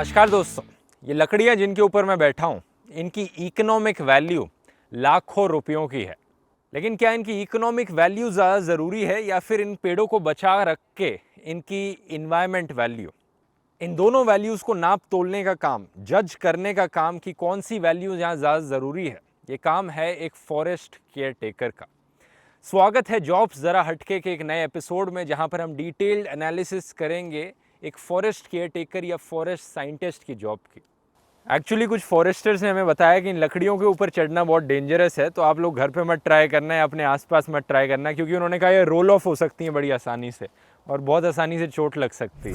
नमस्कार दोस्तों, ये लकड़ियाँ जिनके ऊपर मैं बैठा हूँ, इनकी इकोनॉमिक वैल्यू लाखों रुपयों की है। लेकिन क्या इनकी इकोनॉमिक वैल्यू ज़्यादा ज़रूरी है या फिर इन पेड़ों को बचा रख के इनकी इन्वायरमेंट वैल्यू? इन दोनों वैल्यूज़ को नाप तोलने का काम, जज करने का काम कि कौन सी वैल्यू यहाँ ज़्यादा ज़रूरी है, ये काम है एक फॉरेस्ट केयर टेकर का। स्वागत है जॉब्स ज़रा हटके के एक नए एपिसोड में, जहाँ पर हम डिटेल्ड एनालिसिस करेंगे एक फॉरेस्ट केयर टेकर या फॉरेस्ट साइंटिस्ट की जॉब की। एक्चुअली कुछ फॉरेस्टर्स ने हमें बताया कि इन लकड़ियों के ऊपर चढ़ना बहुत डेंजरस है, तो आप लोग घर पे मत ट्राई करना है, अपने आसपास मत ट्राई करना, क्योंकि उन्होंने कहा ये रोल ऑफ हो सकती हैं बड़ी आसानी से और बहुत आसानी से चोट लग सकती है।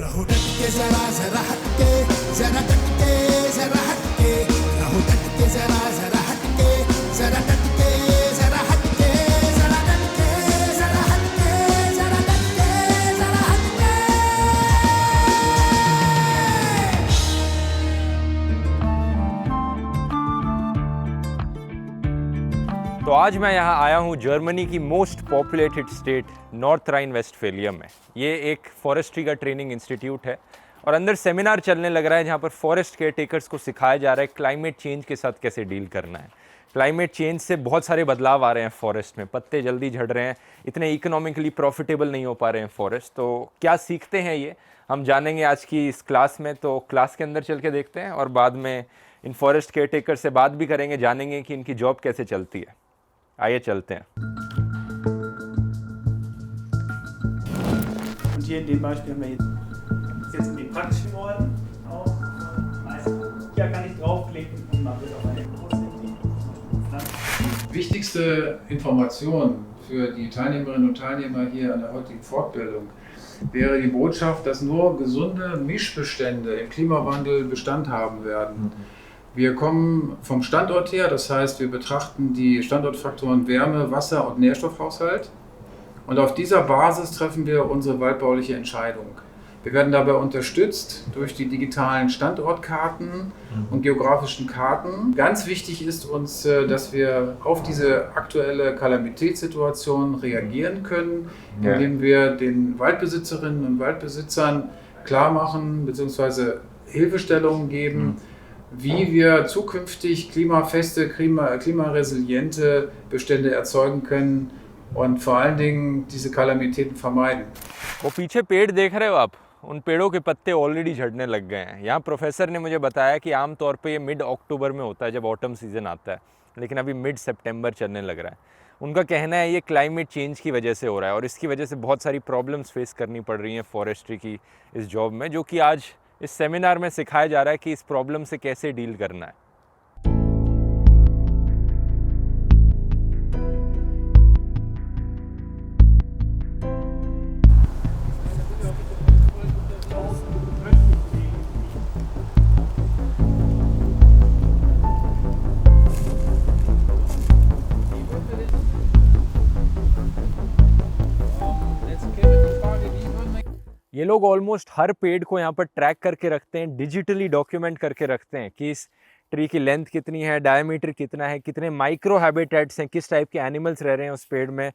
तो आज मैं यहाँ आया हूँ जर्मनी की most populated state North Rhine Westphalia में। ये एक फॉरेस्ट्री का ट्रेनिंग इंस्टीट्यूट है और अंदर सेमिनार चलने लग रहा है जहाँ पर फॉरेस्ट केयर टेकर्स को सिखाया जा रहा है क्लाइमेट चेंज के साथ कैसे डील करना है। क्लाइमेट चेंज से बहुत सारे बदलाव आ रहे हैं फॉरेस्ट में, पत्ते जल्दी झड़ रहे हैं, इतने इकोनॉमिकली प्रॉफिटेबल नहीं हो पा रहे हैं फॉरेस्ट। तो क्या सीखते हैं ये हम जानेंगे आज की इस क्लास में। तो क्लास के अंदर चल के देखते हैं और बाद में इन फॉरेस्ट केयर टेकर से बात भी करेंगे, जानेंगे कि इनकी जॉब कैसे चलती है। आइए चलते हैं। Und hier in dem Beispiel haben wir jetzt in den praktischen Worten auch hier kann ich draufklicken und man wird auf eine große. Wichtigste Information für die Teilnehmerinnen und Teilnehmer hier an der heutigen Fortbildung wäre die Botschaft, dass nur gesunde Mischbestände im Klimawandel Bestand haben werden. Wir kommen vom Standort her, das heißt, wir betrachten die Standortfaktoren Wärme, Wasser und Nährstoffhaushalt und auf dieser Basis treffen wir unsere waldbauliche Entscheidung. Wir werden dabei unterstützt durch die digitalen Standortkarten und geografischen Karten. Ganz wichtig ist uns, dass wir auf diese aktuelle Kalamitätssituation reagieren können, indem wir den Waldbesitzerinnen und Waldbesitzern klar machen bzw. Hilfestellungen geben, wie wir zukünftig klimafeste, klimaresiliente Bestände erzeugen können und vor allen Dingen diese Kalamitäten vermeiden. वो पीछे पेड़ देख रहे हो आप, उन पेड़ों के पत्ते ऑलरेडी झड़ने लग गए हैं। यहाँ प्रोफेसर ने मुझे बताया कि आमतौर पे ये मिड अक्टूबर में होता है जब ऑटम सीज़न आता है, लेकिन अभी मिड सितंबर चलने लग रहा है। उनका कहना है ये क्लाइमेट चेंज की वजह से हो रहा है और इसकी वजह से बहुत सारी प्रॉब्लम्स फेस करनी पड़ रही हैं फॉरेस्ट्री की इस जॉब में, जो कि आज इस सेमिनार में सिखाया जा रहा है कि इस प्रॉब्लम से कैसे डील करना है। ये लोग ऑलमोस्ट हर पेड़ को यहाँ पर ट्रैक करके रखते हैं, डिजिटली डॉक्यूमेंट करके रखते हैं कि इस ट्री की लेंथ कितनी है, डायमीटर कितना है, कितने माइक्रो हैबिटेट्स हैं, किस टाइप के एनिमल्स रह रहे हैं उस पेड़ में।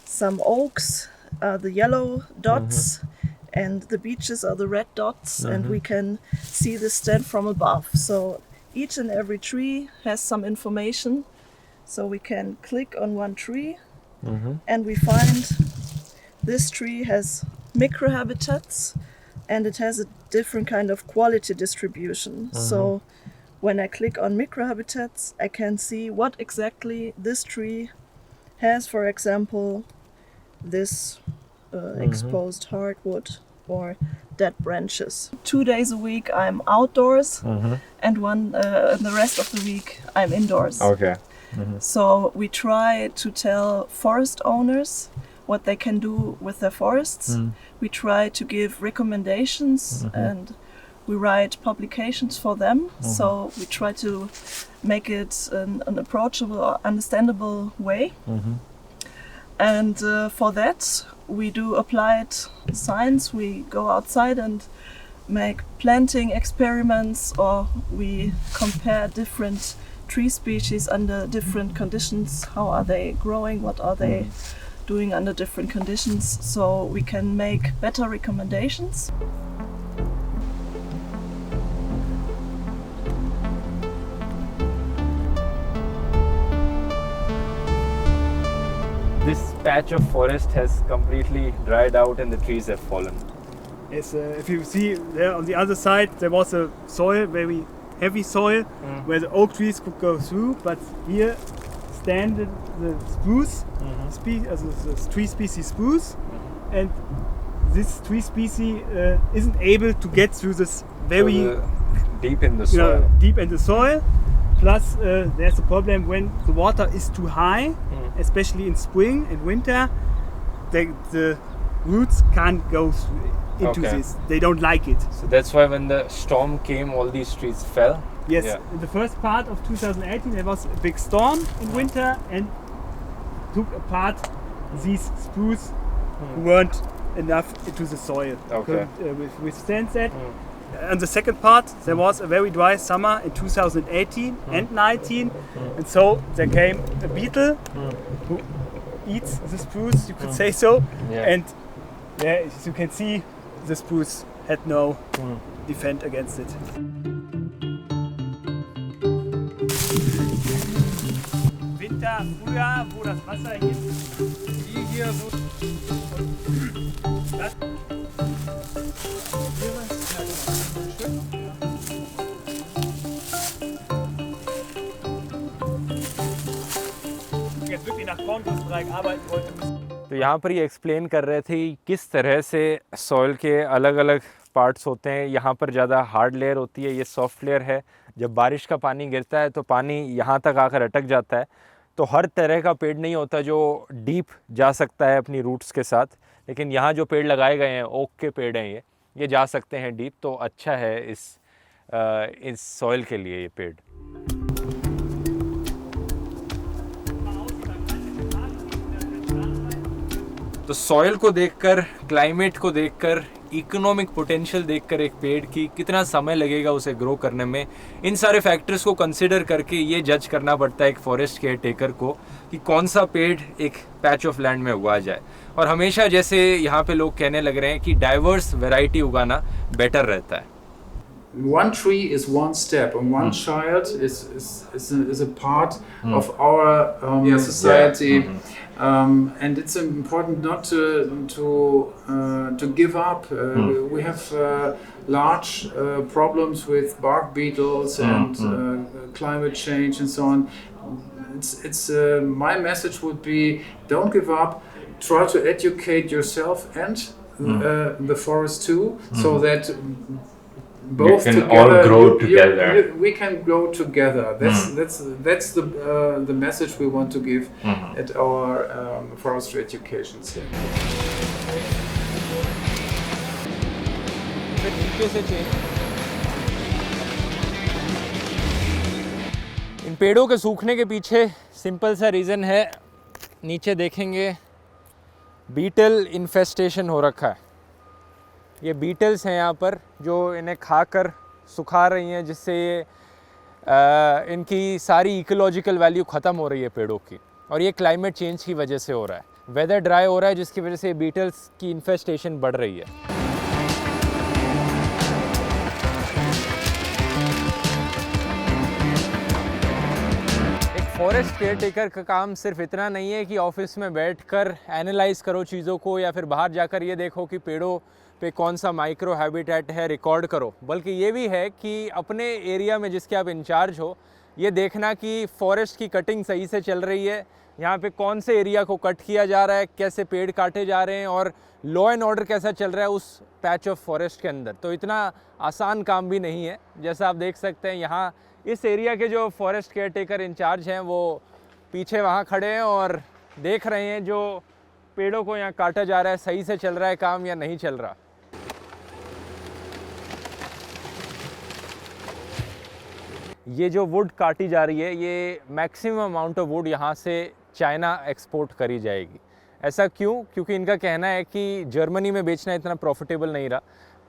Some oaks are the yellow dots and the beeches are the red dots, and we can see the stand from above. So each and every tree has some information. So we can click on one tree and we find this tree has microhabitats and it has a different kind of quality distribution. So when I click on microhabitats, I can see what exactly this tree has. For example, this exposed hardwood or dead branches. 2 days a week I'm outdoors and the rest of the week I'm indoors. Okay. So we try to tell forest owners what they can do with their forests. We try to give recommendations and we write publications for them. So we try to make it an approachable or understandable way. And for that we do applied science. We go outside and make planting experiments, or we compare different tree species under different conditions. How are they growing? What are they doing under different conditions? So we can make better recommendations. patch of forest has completely dried out and the trees have fallen. As, if you see there on the other side, there was a soil, very heavy soil, where the oak trees could go through, but here stand the spruce, the tree species spruce, and this tree species isn't able to get through this very Deep in the soil. deep in the soil. Plus, there's a problem when the water is too high, especially in spring and winter. The roots can't go into Okay. this. They don't like it. So that's why when the storm came, all these trees fell. Yes, Yeah. in the first part of 2018 there was a big storm in winter and took apart these spruce who weren't enough into the soil. Okay. Couldn't withstand that. And the second part, there was a very dry summer in 2018 and 19, and so there came a beetle who eats the spruce, you could say so, Yeah. and yeah, as you can see, the spruce had no defense against it. Winter, Frühjahr, wo das Wasser hier so. Das jetzt wirklich nach Korngussdreieck arbeiten wollte, तो यहाँ पर ये explain कर रहे थे किस तरह से सॉइल के अलग अलग पार्ट्स होते हैं। यहाँ पर ज़्यादा हार्ड लेयर होती है, ये सॉफ्ट लेयर है। जब बारिश का पानी गिरता है तो पानी यहाँ तक आकर अटक जाता है। तो हर तरह का पेड़ नहीं होता जो डीप जा सकता है अपनी रूट्स के साथ, लेकिन यहाँ जो पेड़ लगाए गए हैं ओक के पेड़ हैं, ये जा सकते हैं डीप। तो अच्छा है इस सॉइल के लिए ये पेड़। तो सॉइल को देखकर, क्लाइमेट को देखकर, इकोनॉमिक पोटेंशियल देखकर एक पेड़ की कितना समय लगेगा उसे ग्रो करने में, इन सारे फैक्टर्स को कंसिडर करके ये जज करना पड़ता है एक फॉरेस्ट केयर टेकर को कि कौन सा पेड़ एक पैच ऑफ लैंड में उगा जाए। और हमेशा जैसे यहाँ पे लोग कहने लग रहे हैं कि डाइवर्स वैरायटी उगाना बेटर रहता है। One tree is one step, and one child is a part of our society. And it's important not to give up. We have large problems with bark beetles and climate change and so on. It's my message would be: don't give up. Try to educate yourself and the forest too, so that both can together, all grow together. We can grow together. That's the message we want to give at our forestry education center. इन पेड़ों के सूखने के पीछे simple सा reason है, नीचे देखेंगे beetle infestation हो रखा है। ये बीटल्स हैं यहाँ पर जो इन्हें खाकर सुखा रही हैं, जिससे ये इनकी सारी इकोलॉजिकल वैल्यू ख़त्म हो रही है पेड़ों की। और ये क्लाइमेट चेंज की वजह से हो रहा है, वेदर ड्राई हो रहा है, जिसकी वजह से बीटल्स की इन्फेस्टेशन बढ़ रही है। फॉरेस्ट केयर टेकर का काम सिर्फ इतना नहीं है कि ऑफिस में बैठकर एनालाइज करो चीज़ों को, या फिर बाहर जाकर ये देखो कि पेड़ों पे कौन सा माइक्रो हैबिटेट है रिकॉर्ड करो, बल्कि ये भी है कि अपने एरिया में जिसके आप इंचार्ज हो, ये देखना कि फॉरेस्ट की कटिंग सही से चल रही है, यहाँ पे कौन से एरिया को कट किया जा रहा है, कैसे पेड़ काटे जा रहे हैं, और लॉ एंड ऑर्डर कैसा चल रहा है उस पैच ऑफ फॉरेस्ट के अंदर। तो इतना आसान काम भी नहीं है। जैसा आप देख सकते हैं यहाँ इस एरिया के जो फॉरेस्ट केयर टेकर इंचार्ज हैं वो पीछे वहाँ खड़े हैं और देख रहे हैं जो पेड़ों को यहाँ काटा जा रहा है सही से चल रहा है काम या नहीं चल रहा। ये जो वुड काटी जा रही है, ये मैक्सिमम अमाउंट ऑफ वुड यहाँ से चाइना एक्सपोर्ट करी जाएगी। ऐसा क्यों? क्योंकि इनका कहना है कि जर्मनी में बेचना इतना प्रॉफिटेबल नहीं रहा।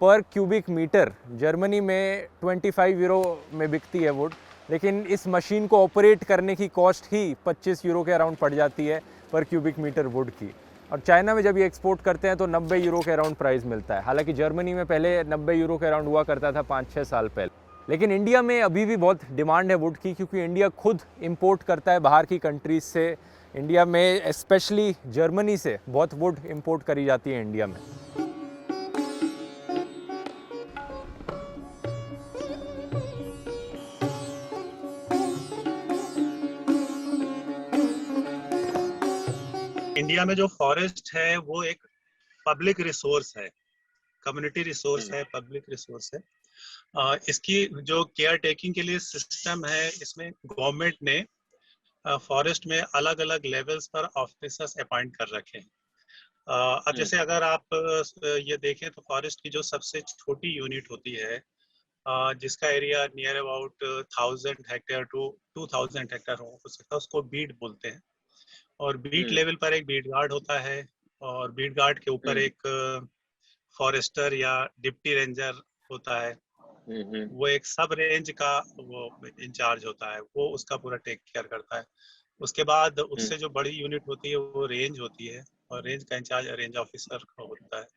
पर क्यूबिक मीटर जर्मनी में 25 यूरो में बिकती है वुड, लेकिन इस मशीन को ऑपरेट करने की कॉस्ट ही 25 यूरो के अराउंड पड़ जाती है पर क्यूबिक मीटर वुड की। और चाइना में जब ये एक्सपोर्ट करते हैं तो 90 यूरो के अराउंड प्राइस मिलता है। हालांकि जर्मनी में पहले 90 यूरो के अराउंड हुआ करता था 5-6 साल पहले। लेकिन इंडिया में अभी भी बहुत डिमांड है वुड की, क्योंकि इंडिया खुद इंपोर्ट करता है बाहर की कंट्रीज से इंडिया में स्पेशली जर्मनी से बहुत वुड इंपोर्ट करी जाती है इंडिया में। इंडिया में जो फॉरेस्ट है वो एक पब्लिक रिसोर्स है, कम्युनिटी रिसोर्स है, पब्लिक रिसोर्स है। इसकी जो केयर टेकिंग के लिए सिस्टम है, इसमें गवर्नमेंट ने फॉरेस्ट में अलग अलग लेवल्स पर ऑफिसर्स अपॉइंट कर रखे हैं। अब जैसे अगर आप ये देखें तो फॉरेस्ट की जो सबसे छोटी यूनिट होती है, जिसका area near about 1000 hectare to 2000 hectare हो सकता है, उसको बीट बोलते हैं। और बीट लेवल पर एक बीट गार्ड होता है, और बीट गार्ड के ऊपर एक फॉरेस्टर या डिप्टी रेंजर होता है। वो एक सब रेंज का वो इंचार्ज होता है, वो उसका पूरा टेक केयर करता है। उसके बाद उससे जो बड़ी यूनिट होती है वो रेंज होती है, और रेंज का इंचार्ज रेंज ऑफिसर होता है।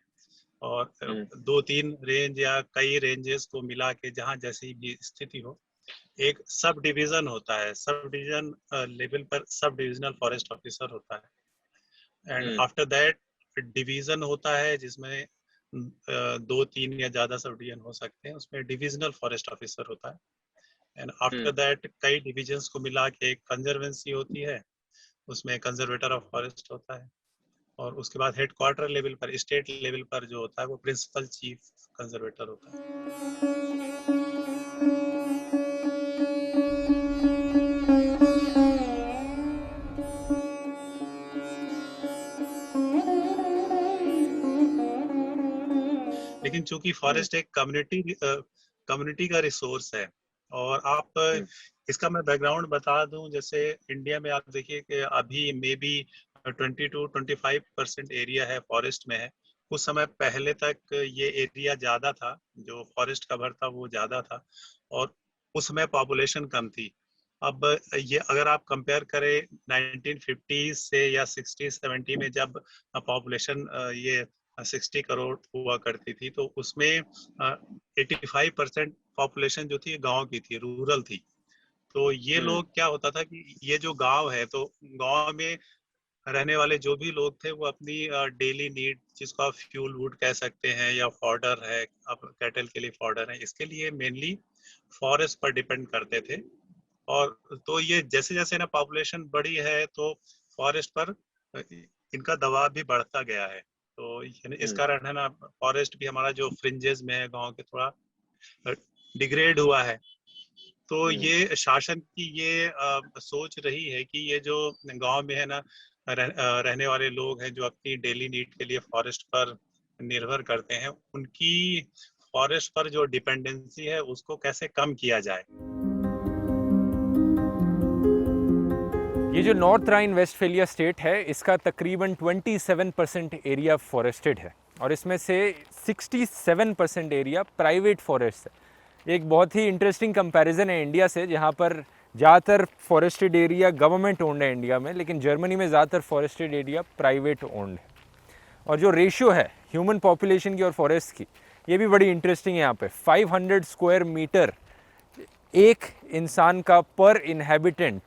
और 2-3 रेंज या कई रेंजेस को मिला के जहाँ जैसी भी स्थिति हो, एक सब डिवीजन होता है। सब डिवीजन लेवल पर सब डिविजनल फॉरेस्ट ऑफिसर होता है। एंड आफ्टर दैट डिवीजन होता है, जिसमें 2-3 या ज्यादा सब डिवीजन हो सकते हैं, उसमें डिविजनल फॉरेस्ट ऑफिसर होता है। एंड आफ्टर दैट कई डिविजन्स को मिला के एक कंजर्वेंसी होती है, उसमें कंजर्वेटर ऑफ फॉरेस्ट होता है। और उसके बाद हेडक्वार्टर लेवल पर, स्टेट लेवल पर जो होता है वो प्रिंसिपल चीफ कंजर्वेटर होता है। लेकिन चूंकि फॉरेस्ट एक कम्युनिटी का रिसोर्स है, और आप इसका मैं बैकग्राउंड बता दूं, जैसे इंडिया में आप देखिए कि अभी मे बी 20-25% एरिया है फॉरेस्ट में है। कुछ समय पहले तक ये एरिया ज्यादा था, जो फॉरेस्ट कवर था वो ज्यादा था, और उस समय पॉपुलेशन कम थी। अब ये अगर आप कंपेयर करें 1950 से या 60-70 में, जब पॉपुलेशन ये 60 करोड़ हुआ करती थी, तो उसमें 85% पॉपुलेशन जो थी गांव की थी, रूरल थी। तो ये लोग, क्या होता था कि ये जो गांव है, तो गांव में रहने वाले जो भी लोग थे वो अपनी डेली नीड, जिसको आप फ्यूल वुड कह सकते हैं या फॉडर है, अब कैटल के लिए फॉडर है, इसके लिए मेनली फॉरेस्ट पर डिपेंड करते थे। और तो ये जैसे जैसे ना पॉपुलेशन बढ़ी है, तो फॉरेस्ट पर इनका दबाव भी बढ़ता गया है। तो इस कारण है ना, फॉरेस्ट भी हमारा जो फ्रिंजेस में है गांव के, थोड़ा डिग्रेड हुआ है। तो ये शासन की ये सोच रही है कि ये जो गांव में है ना रहने वाले लोग हैं, जो अपनी डेली नीड के लिए फॉरेस्ट पर निर्भर करते हैं, उनकी फॉरेस्ट पर जो डिपेंडेंसी है उसको कैसे कम किया जाए। ये जो नॉर्थ राइन वेस्टफेलिया स्टेट है, इसका तकरीबन 27% एरिया फॉरेस्टेड है, और इसमें से 67% एरिया प्राइवेट फॉरेस्ट है। एक बहुत ही इंटरेस्टिंग कंपैरिजन है इंडिया से, जहाँ पर ज़्यादातर फॉरेस्टेड एरिया गवर्नमेंट ओन्ड है इंडिया में, लेकिन जर्मनी में ज़्यादातर फॉरेस्टेड एरिया प्राइवेट ओन्ड है। और जो रेशियो है ह्यूमन पॉपुलेशन की और फॉरेस्ट की, ये भी बड़ी इंटरेस्टिंग है। यहाँ पे 500 स्क्वायर मीटर एक इंसान का पर इनहेबिटेंट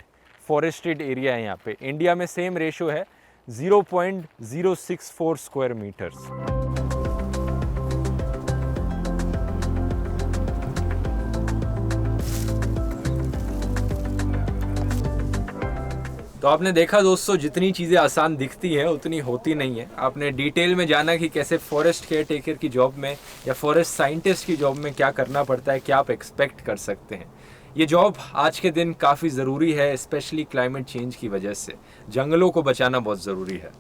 फॉरेस्टेड एरिया है यहाँ पे। इंडिया में सेम रेशियो है 0.064 स्क्वायर मीटर्स। तो आपने देखा दोस्तों, जितनी चीज़ें आसान दिखती हैं उतनी होती नहीं है। आपने डिटेल में जाना कि कैसे फॉरेस्ट केयर टेकर की जॉब में या फॉरेस्ट साइंटिस्ट की जॉब में क्या करना पड़ता है, क्या आप एक्सपेक्ट कर सकते हैं। ये जॉब आज के दिन काफ़ी ज़रूरी है, स्पेशली क्लाइमेट चेंज की वजह से। जंगलों को बचाना बहुत ज़रूरी है।